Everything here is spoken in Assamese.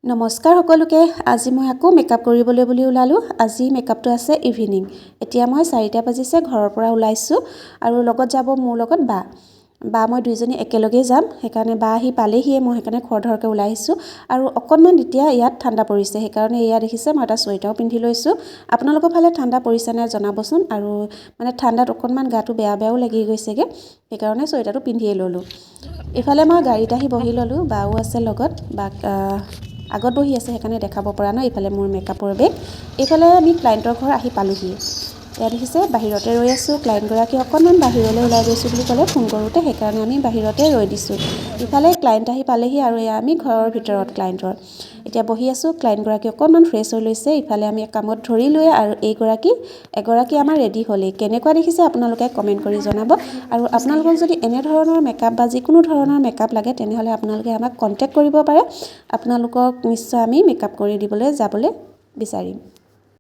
নমস্কাৰ সকলোকে আজি মই আকৌ মেকআপ কৰিবলৈ বুলি ওলালো আজি মেকআপটো আছে ইভিনিং এতিয়া মই 4টা বাজিছে ঘৰৰ পৰা ওলাইছো আৰু লগত যাব মোৰ লগত বা মই দুইজনী একেলগে যাম সেইকাৰণে বা আহি পালেহিয়ে মই সেইকাৰণে খৰধৰকে ওলাই আহিছো আৰু অকনমান এতিয়া ইয়াত ঠাণ্ডা পৰিছে সেইকাৰণে এয়া দেখিছে মই এটা সোয়েটাৰ পিন্ধি লৈছো আপোনালোকৰ ফালে ঠাণ্ডা পৰিছে নে জনাবচোন আৰু মানে ঠাণ্ডাত অকনমান গাটো বেয়াও লাগি গৈছেগে সেইকাৰণে সোয়েটাৰটো পিন্ধিয়ে ললো ইফালে মই গাড়ীত আহি বহি ললো বাও আছে লগত বা আগত বহি আছে সেইকাৰণে দেখাব পৰা নাই ইফালে মোৰ মেকআপৰ বেগ ইফালে আমি ক্লায়েন্টৰ ঘৰ আহি পালোহি এয়া দেখিছে বাহিৰতে ৰৈ আছো ক্লায়েন্ট গৰাকী অকনমান বাহিৰলৈ ওলাই গৈছো বুলি ক'লে ফোন কৰোতে সেইকাৰণে আমি বাহিৰতে ৰৈ দিছো ইফালে ক্লায়েন্ট আহি পালেহি আৰু এয়া আমি ঘৰৰ ভিতৰত ক্লায়েন্টৰ এতিয়া বহি আছো ক্লায়েন্ট গৰাকী অকনমান ফ্ৰেছ হৈ লৈছে ইফালে আমি কামত ধৰিলোৱে আৰু এগৰাকী আমাৰ ৰেডি হ'লে কেনেকুৱা দেখিছে আপোনালোকে কমেন্ট কৰি জনাব আৰু আপোনালোকক যদি এনে ধৰণৰ মেকআপ বা যিকোনো ধৰণৰ মেকআপ লাগে তেনেহলে আপোনালোকে আমাক কন্টাক্ট কৰিব পাৰে আপোনালোকক নিশ্চয় আমি মেকআপ কৰি দিবলৈ যাবলৈ বিচাৰিম